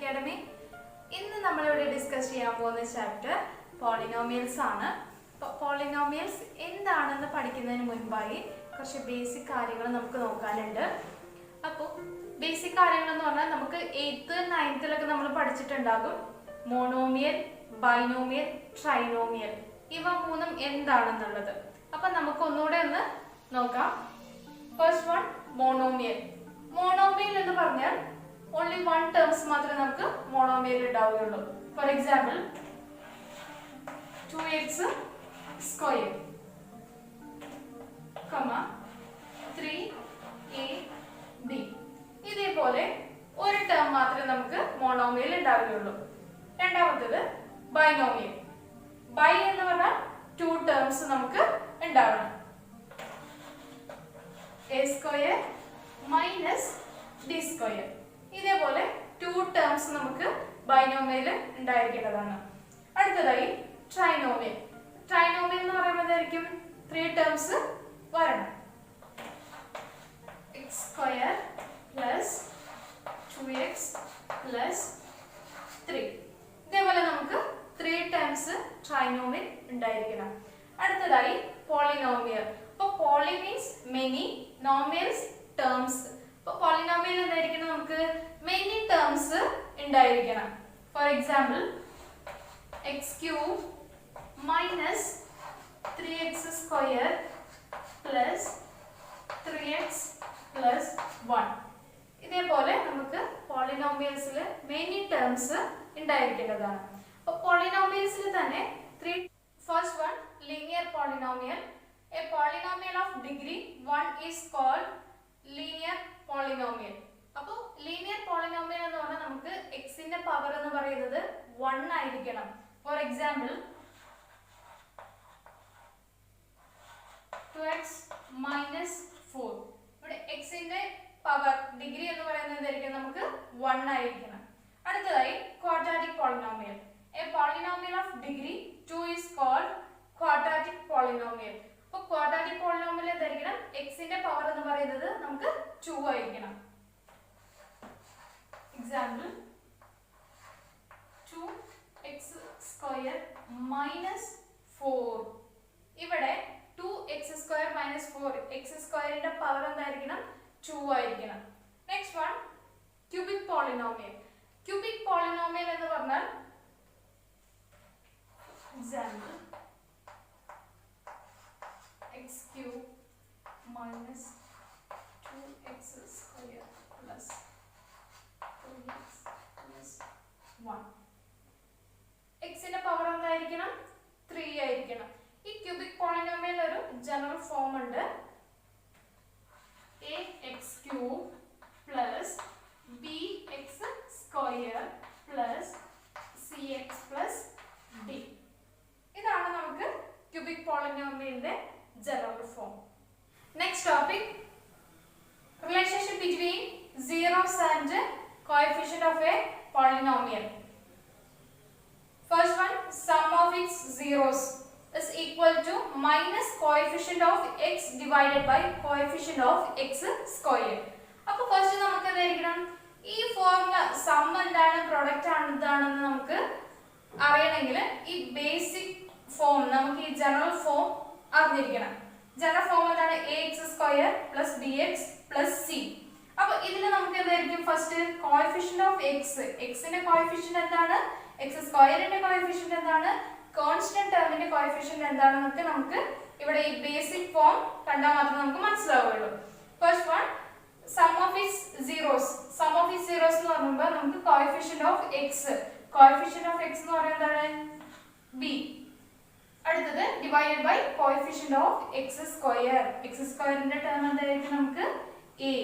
Academy. ഇന്ന് നമ്മളിവിടെ discuss ചെയ്യാൻ പോകുന്ന ചാപ്റ്റർ പോളിനോമിയൽസ് ആണ്. പോളിനോമിയൽസ് എന്താണെന്ന് പഠിക്കുന്നതിന് മുൻപായി കുറച്ച് ബേസിക് കാര്യങ്ങൾ നമുക്ക് നോക്കാനുണ്ട്. അപ്പോൾ ബേസിക് കാര്യങ്ങൾ എന്ന് പറഞ്ഞാൽ നമുക്ക് 8th 9th നമ്മൾ പഠിച്ചിട്ടുണ്ടാകും. മോണോമിയൽ, ബൈനോമിയൽ, ട്രൈനോമിയൽ, ഇവ മൂന്നും എന്താണെന്നുള്ളത്. അപ്പം നമുക്ക് ഒന്നുകൂടെ ഒന്ന് നോക്കാം. First one monomial. മോണോമിയൽ എന്ന് പറഞ്ഞാൽ ഓൺലി വൺ ടേംസ് മാത്രമേ നമുക്ക് മോണോമിയൽ ഉണ്ടാവുകയുള്ളൂ. For example 2x square, 3ab. ഇതേപോലെ ഒരു ടേം മാത്രമേ നമുക്ക് മോണോമിയൽ ഉണ്ടാവുകയുള്ളൂ. രണ്ടാമത്തേത് ബൈനോമിയൽ. ബൈ എന്ന് പറഞ്ഞാൽ 2 ടേംസ് നമുക്ക് ഉണ്ടാവണം. a square minus d square. ഇതേപോലെ 2 ടേംസ് നമുക്ക് ബൈനോമിയൽ ഉണ്ടായിരിക്കേണ്ടതാണ്. അടുത്തതായി ട്രൈനോമിയൽ. ട്രൈനോമിയൽ എന്ന് പറയുമ്പോഴായിരിക്കും 3 ടേംസ് വരണം. x square plus 2x plus 3. ഇതേപോലെ നമുക്ക് 3 ടേംസ് ട്രൈനോമിയൽ ഉണ്ടായിരിക്കണം. അടുത്തതായി പോളിനോമിയൽ. അപ്പോൾ പോളി മീൻസ് മെനി, നോമിയൽസ് ടേംസ്. അപ്പോൾ പോളിനോമിയൽ എന്തായിരിക്കണം? നമുക്ക് മെനി ടേംസ് ഉണ്ടായിരിക്കണം. For example x³ minus 3x square plus 3x plus 1. ഇതേപോലെ നമുക്ക് പോളിനോമിയൽസിൽ മെനി ടേംസ് ഉണ്ടായിരിക്കേണ്ടതാണ്. അപ്പോൾ പോളിനോമിയൽസിൽ തന്നെ 3. First one linear polynomial. A polynomial of degree 1 is called linear polynomial. അപ്പോൾ ലീനിയർ പോളിനോമിയൽ എന്ന് പറഞ്ഞാൽ നമുക്ക് x ന്റെ പവർ എന്ന് പറയുന്നത് 1 ആയിരിക്കണം. For example 2x minus 4. ഇവിടെ x ന്റെ പവർ ഡിഗ്രി എന്ന് പറയുന്നത് നമുക്ക് 1 ആയിരിക്കണം. അടുത്തതായി quadratic polynomial. A polynomial of degree 2 is called quadratic polynomial. അപ്പോൾ ക്വാഡ്രാറ്റിക് പോളിനോമിയൽ എന്തായിരിക്കണം? x ന്റെ പവർ എന്ന് പറയുന്നത് നമുക്ക് 2 ആയിരിക്കണം. Example 2x square minus 4. ഇവിടെ 2x സ്ക്വയർ മൈനസ് 4, x സ്ക്വയറിന്റെ പവർ എന്തായിരിക്കണം? 2 ആയിരിക്കണം. Next one cubic polynomial. Cubic polynomial എന്ന് പറഞ്ഞാൽ example x³ minus 2x square plus 3x plus 1. x ന്റെ പവർ എന്തായിരിക്കണം? 3 ആയിരിക്കണം. ഈ ക്യൂബിക് പോളിനോമിയൽ ഒരു ജനറൽ ഫോം ഉണ്ട്. ax³ plus bx square plus cx plus d. ഇതാണ് നമുക്ക് ക്യൂബിക് പോളിനോമിയലിന്റെ general form. Next topic, relationship between zeros and coefficient of a polynomial. First one, sum of its zeros is equal to minus coefficient of x divided by coefficient of x square. അപ്പോൾ first നമുക്ക് എന്തായിരിക്കണം? ഈ formula some എന്താണ്, product എന്താണെന്ന് നമുക്ക് അറിയണമെങ്കിൽ ഈ basic form, നമുക്ക് ഈ ജനറൽ ഫോം അറിഞ്ഞിരിക്കണം. ജനറൽ ഫോം എന്താണ്? ax square plus bx plus c. അപ്പൊ ഇതിൽ നമുക്ക് എന്തായിരിക്കും? First coefficient of x. x ന്റെ കോഎഫിഷ്യന്റ് എന്താണ്? x സ്ക്വയറിന്റെ കോഎഫിഷ്യന്റ് എന്താണ്? കോൺസ്റ്റന്റ് ടേമിന്റെ കോഎഫിഷ്യന്റ് എന്താണെന്നൊക്കെ നമുക്ക് ഇവിടെ ഈ ബേസിക് ഫോം കണ്ടാൽ മാത്രമേ നമുക്ക് മനസ്സിലാവുകയുള്ളൂ. First one sum of its zeros. Sum of its zeros എന്ന് പറയുമ്പോൾ നമുക്ക് coefficient of x. Coefficient of x എന്ന് പറയുന്നത് എന്താണ്? b. അടുത്തത് divided by coefficient of x square. x സ്ക്വയറിന്റെ ടേം എന്തായിരിക്കും? നമുക്ക് a.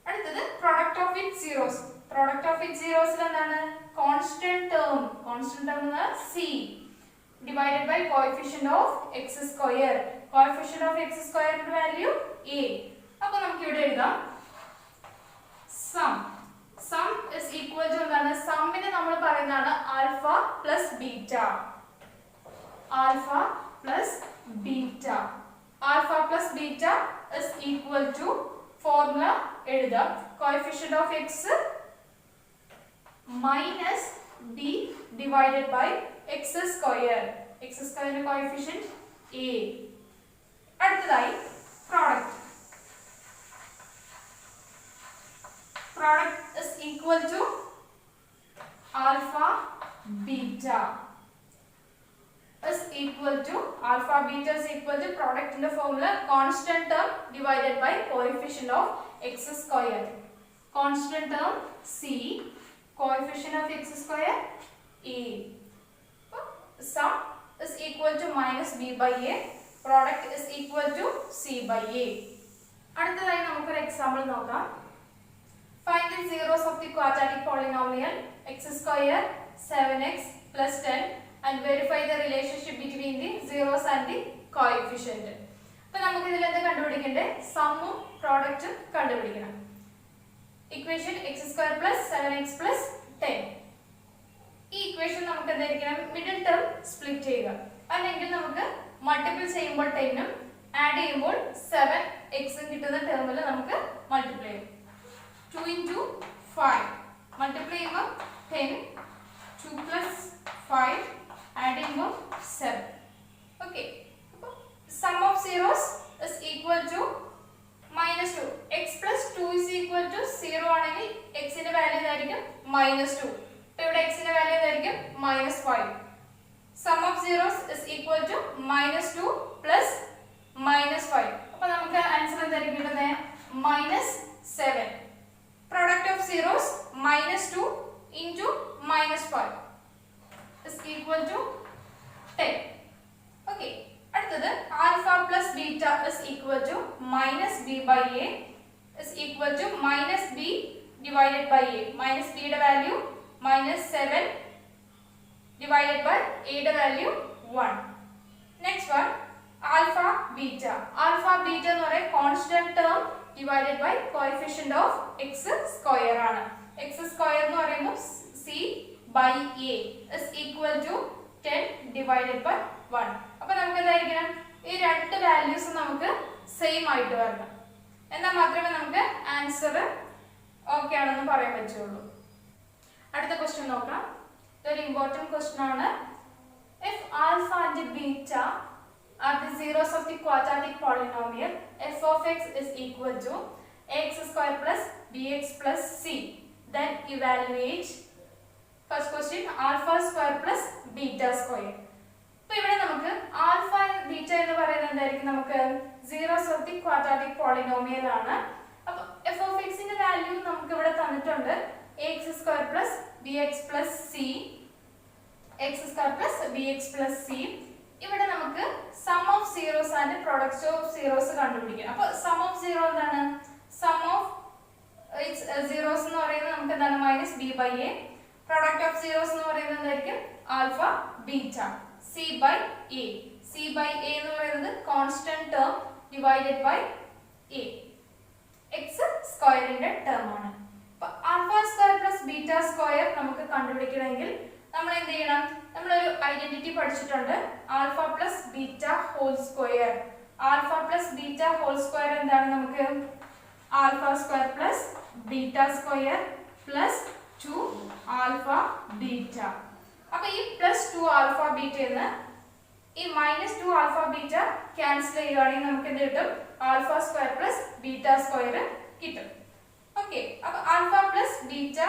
അടുത്തത് product of it zeros. Product of it സീറോസിൽ എന്താണ്? Constant term. കോൺസ്റ്റന്റ് ടേം എന്ന് പറഞ്ഞാൽ c divided by coefficient of x square. Coefficient of x സ്ക്വയറിന്റെ വാല്യൂ a. അപ്പോൾ നമുക്ക് ഇവിടെ എഴുതാം sum. Sum is equal to എന്താണ്? സമ്മിനെ നമ്മൾ പറയുന്നതാണ് alpha plus beta. alpha plus beta. Alpha plus beta is equal to formula എഴുതാം. coefficient of x minus b divided by x square. x square coefficient a. അടുത്തതായി product. Product is equal to alpha beta is equal to alpha beta is equal to product in the formula constant term divided by coefficient of x square. Constant term c, coefficient of x square a. Sum is equal to minus b by a. Product is equal to c by a. അടുത്തതായി നമുക്ക് ഒരു example നോക്കാം. Find the zeros of the quadratic polynomial x square 7x plus 10 and verify the relationship between the zeros and the coefficient. അപ്പോൾ നമുക്ക് ഇതിൽ എന്താ കണ്ടുപിടിക്കണ്ടേ? സമ്മും പ്രോഡക്റ്റും കണ്ടുപിടിക്കണം. Equation x square plus 7x plus 10. ഈ ഇക്വേഷൻ നമുക്ക് എന്തായിരിക്കണം? മിഡിൽ ടേം സ്പ്ലിറ്റ് ചെയ്യുക. അല്ലെങ്കിൽ നമുക്ക് മൾട്ടിപ്പിൾ ചെയ്യുമ്പോൾ 10 ഉം ആഡ് ചെയ്യുമ്പോൾ 7x ഉം കിട്ടുന്ന ടേമിൽ നമുക്ക് മൾട്ടിപ്ലൈ ചെയ്യും. 2 into 5 multiply ചെയ്യുമ്പോൾ 10, 2 plus 5 add ചെയ്യുമ്പോൾ 7. Okay. Sum of zeros is equal to minus 2. x plus 2 is equal to 0 ആണെങ്കിൽ x ന്റെ വാല്യൂ എന്തായിരിക്കും? minus 2. അപ്പോൾ ഇവിടെ x ന്റെ വാല്യൂ എന്തായിരിക്കും? minus 5. Sum of zeros is equal to minus 2 plus minus 5. അപ്പോൾ നമുക്ക് ആൻസർ എന്തായിരിക്കും കിട്ടുന്നത്? minus 7. Product of zeros minus 2 into minus 5 is equal to 10. Okay. അടുത്തത് alpha plus beta is equal to minus b by a is equal to minus b divided by a. Minus b യുടെ value minus 7 divided by a യുടെ value 1. Next one alpha beta. Alpha beta എന്ന് പറയുന്നത് constant term divided by coefficient of x square ആണ്. x square എന്ന് പറയുമ്പോൾ c by a is equal to 10 divided by 1. അപ്പോൾ നമുക്ക് എന്തായിരിക്കണം? ഈ രണ്ട് വാല്യൂസ് നമുക്ക് സെയിം ആയിട്ട് വരണം. എന്നാൽ മാത്രമേ നമുക്ക് ആൻസർ ഓക്കെ ആണെന്ന് പറയാൻ പറ്റുള്ളൂ. അടുത്ത ക്വസ്റ്റ്യൻ നോക്കാം. ഇതൊരു ഇമ്പോർട്ടന്റ് ക്വസ്റ്റ്യൻ ആണ്. If alpha and beta are the zeros of the quadratic polynomial f of x is equal to x square plus bx plus c, then evaluate first question alpha square plus beta square. അപ്പോൾ ഇവിടെ നമുക്ക് alpha beta എന്ന് പറയുന്നത് എന്തായിരിക്കും? നമുക്ക് zeros of the quadratic polynomial ആണ്. അപ്പോൾ f of x ന്റെ വാല്യൂ നമുക്ക് ഇവിടെ തന്നിട്ടുണ്ട് x square plus bx plus c, x square plus bx plus c. ഇവിടെ നമുക്ക് sum of zeros and product of zeros കണ്ടുപിടിക്കണം. അപ്പോൾ സം ഓഫ് സീറോ എന്താണ്? സം ഓഫ് സീറോസ് എന്ന് പറയുന്നത് നമുക്ക് എന്താണ്? Minus B by a. Product of zeros എന്ന് പറയുന്നത് എന്തായിരിക്കും? Alpha beta. C by a. C by a എന്ന് പറയുന്നത് constant term divided by a, x സ്ക്വയറിന്റെ ടേം ആണ്. അപ്പോൾ alpha square plus beta square നമുക്ക് കണ്ടുപിടിക്കണമെങ്കിൽ നമ്മൾ എന്ത് ചെയ്യണം? നമ്മളൊരു ഐഡന്റിറ്റി പഠിച്ചിട്ടുണ്ട്, alpha plus beta whole square. Alpha plus beta whole square എന്താണ്? നമുക്ക് alpha square plus beta square plus 2 alpha beta. അപ്പൊ ഈ പ്ലസ് 2 ആൽഫ ബീറ്റ എന്ന് ഈ മൈനസ് 2 ആൽഫ ബീറ്റ ക്യാൻസൽ ചെയ്യുകയാണെങ്കിൽ നമുക്ക് എന്ത് കിട്ടും? Alpha square plus beta square കിട്ടും. ഓക്കെ. അപ്പൊ alpha plus beta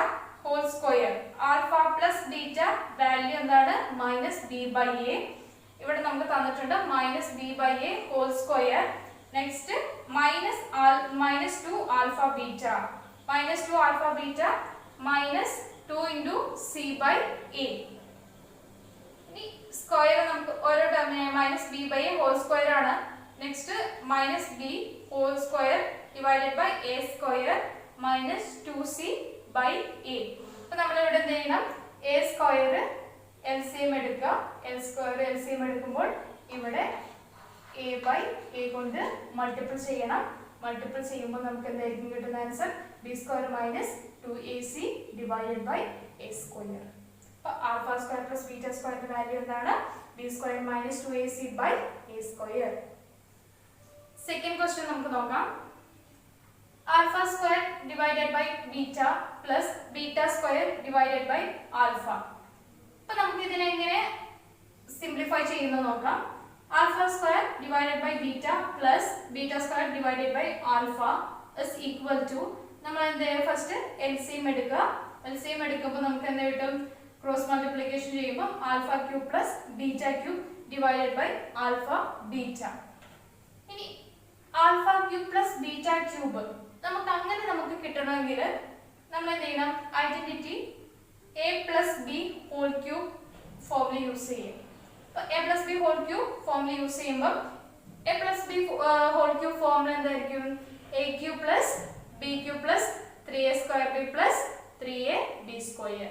whole square. Alpha plus beta value എന്താണ്? Minus B by A. ഇവിടെ നമുക്ക് തന്നിട്ടുണ്ട് minus B by A whole square. Next minus 2 alpha beta. Minus 2 alpha beta minus 2 into C by A. ഇനി square നമുക്ക് ഓരോ ടേമിനെ minus B by A whole square ആണ്. Next minus B whole square divided by a square minus 2c by a. അപ്പൊ നമ്മൾ ഇവിടെ എന്ത് ചെയ്യണം? എ സ്ക്വയർ എൽസിഎം എടുക്കുക. എൽ സ്ക്വയർ എൽസിഎം എടുക്കുമ്പോൾ ഇവിടെ എ ബൈ എ കൊണ്ട് മൾട്ടിപ്പിൾ ചെയ്യണം. മൾട്ടിപ്പിൾ ചെയ്യുമ്പോൾ നമുക്ക് എന്തായിരിക്കും കിട്ടുന്ന answer? B square minus 2ac divided by a square. അപ്പോൾ ആൽഫ സ്ക്വയർ പ്ലസ് ബീറ്റ സ്ക്വയറിന്റെ വാല്യൂ എന്താണ്? B square minus 2ac by a square. Second question നമുക്ക് നോക്കാം. alpha square divided by beta plus beta square divided by alpha. അപ്പോൾ നമുക്ക് ഇതിനെ എങ്ങനെ simplify ചെയ്യുന്നത് നോക്കാം. alpha square divided by beta plus beta square divided by alpha is equal to നമ്മൾ എന്ത് ഫസ്റ്റ് LCM എടുക്കുക. LCM എടുക്കുമ്പോൾ നമുക്ക് എന്ത് കിട്ടും? ക്രോസ് മൾട്ടിപ്ലിക്കേഷൻ ചെയ്യുമ്പോൾ alpha cube plus beta cube divided by alpha beta. ഇനി alpha cube plus beta cube നമുക്ക് അങ്ങനെ നമുക്ക് കിട്ടണമെങ്കിൽ നമ്മൾ എന്ത് ചെയ്യണം? Identity a plus b whole cube formula use ചെയ്യും. അപ്പോൾ a plus b whole cube formula use ചെയ്യുമ്പോൾ a plus b whole cube formula എന്തായിരിക്കും? a cube plus b cube plus 3a square b plus 3ab square.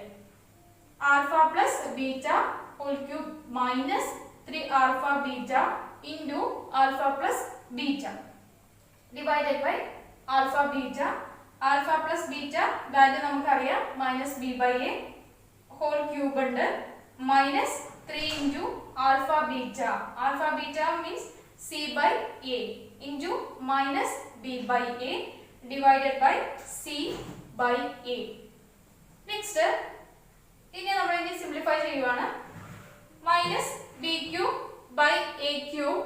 Alpha plus beta whole cube minus 3 alpha beta into alpha plus beta divided by alpha beta. Alpha plus beta value നമുക്കറിയാം minus b by a whole cube ഉണ്ട് minus 3 into alpha beta. Alpha beta means c by a into minus b by a divided by c by a. Next ഇനി നമ്മൾ ഇനി simplify ചെയ്യുവാണ്. minus b cube by a cube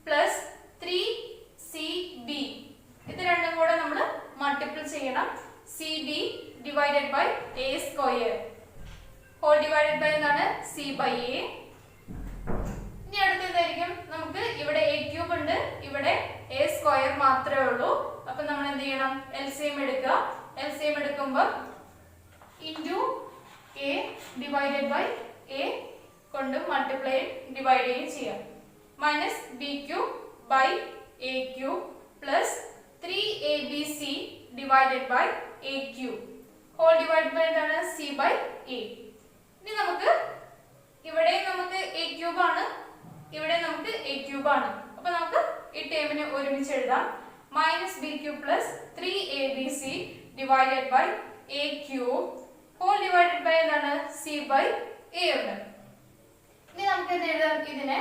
plus 3cb ഇത് രണ്ടും കൂടെ നമ്മൾ multiple ചെയ്യണം. cb divided by a square whole divided by എന്താണ്? c by a. ഇനി അടുത്തതായിരിക്കും നമുക്ക് ഇവിടെ a ക്യൂബ് ഉണ്ട്, ഇവിടെ a സ്ക്വയർ മാത്രമേ ഉള്ളൂ. അപ്പോൾ നമ്മൾ എന്ത് ചെയ്യണം? LCM എടുക്കുക. LCM എടുക്കുമ്പോൾ into a divided by a കൊണ്ട് മൾട്ടിപ്ലൈ ഡിവൈഡ് ചെയ്യുകയും ചെയ്യാം. Minus b cube by a cube plus 3abc divided by a cube whole divided by എന്താണ്? c by a. ഇനി നമുക്ക് ഇവിടെ നമുക്ക് a cube ആണ്, ഇവിടെ നമുക്ക് a cube ആണ്. അപ്പോൾ നമുക്ക് ഈ ടേമിനെ ഒരുമിച്ച് എഴുതാം. minus b cube plus 3abc divided by a cube whole divided by എന്താണ്? c by a ഉണ്ട്. ഇനി നമുക്ക് എന്ത് എഴുതാം? ഇതിനെ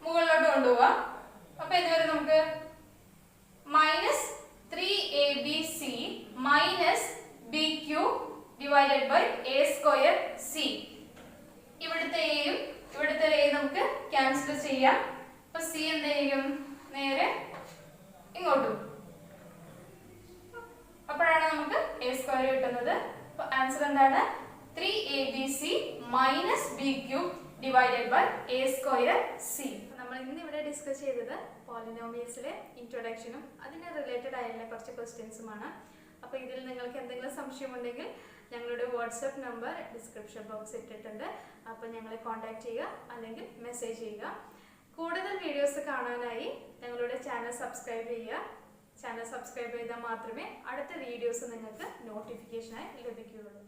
മുകളിലോട്ട് കൊണ്ടുപോവാം. അപ്പോൾ ഇതുവരെ നമുക്ക് minus 3abc minus b cube divided by a square c. ഇവിടുത്തെ a യും ഇവിടുത്തെ a നമുക്ക് ക്യാൻസൽ ചെയ്യാം. അപ്പോൾ c എന്ത് ചെയ്യും? നേരെ ഇങ്ങോട്ടും. അപ്പോഴാണ് നമുക്ക് a സ്ക്വയർ കിട്ടുന്നത്. അപ്പോൾ ആൻസർ എന്താണ്? 3abc minus b cube divided by a square c. നമ്മൾ ഇന്ന് ഇവിടെ ഡിസ്കസ് ചെയ്തത് പോളിനോമിയൽസിലെ ഇൻട്രൊഡക്ഷനും അതിന് റിലേറ്റഡ് ആയിട്ടുള്ള കുറച്ച് ക്വസ്റ്റ്യൻസുമാണ്. അപ്പോൾ ഇതിൽ നിങ്ങൾക്ക് എന്തെങ്കിലും സംശയമുണ്ടെങ്കിൽ ഞങ്ങളുടെ വാട്സപ്പ് നമ്പർ ഡിസ്ക്രിപ്ഷൻ ബോക്സ് ഇട്ടിട്ടുണ്ട്. അപ്പോൾ ഞങ്ങളെ കോൺടാക്ട് ചെയ്യുക അല്ലെങ്കിൽ മെസ്സേജ് ചെയ്യുക. കൂടുതൽ വീഡിയോസ് കാണാനായി ഞങ്ങളുടെ ചാനൽ സബ്സ്ക്രൈബ് ചെയ്യുക. ചാനൽ സബ്സ്ക്രൈബ് ചെയ്താൽ മാത്രമേ അടുത്ത വീഡിയോസ് നിങ്ങൾക്ക് നോട്ടിഫിക്കേഷനായി ലഭിക്കുകയുള്ളൂ.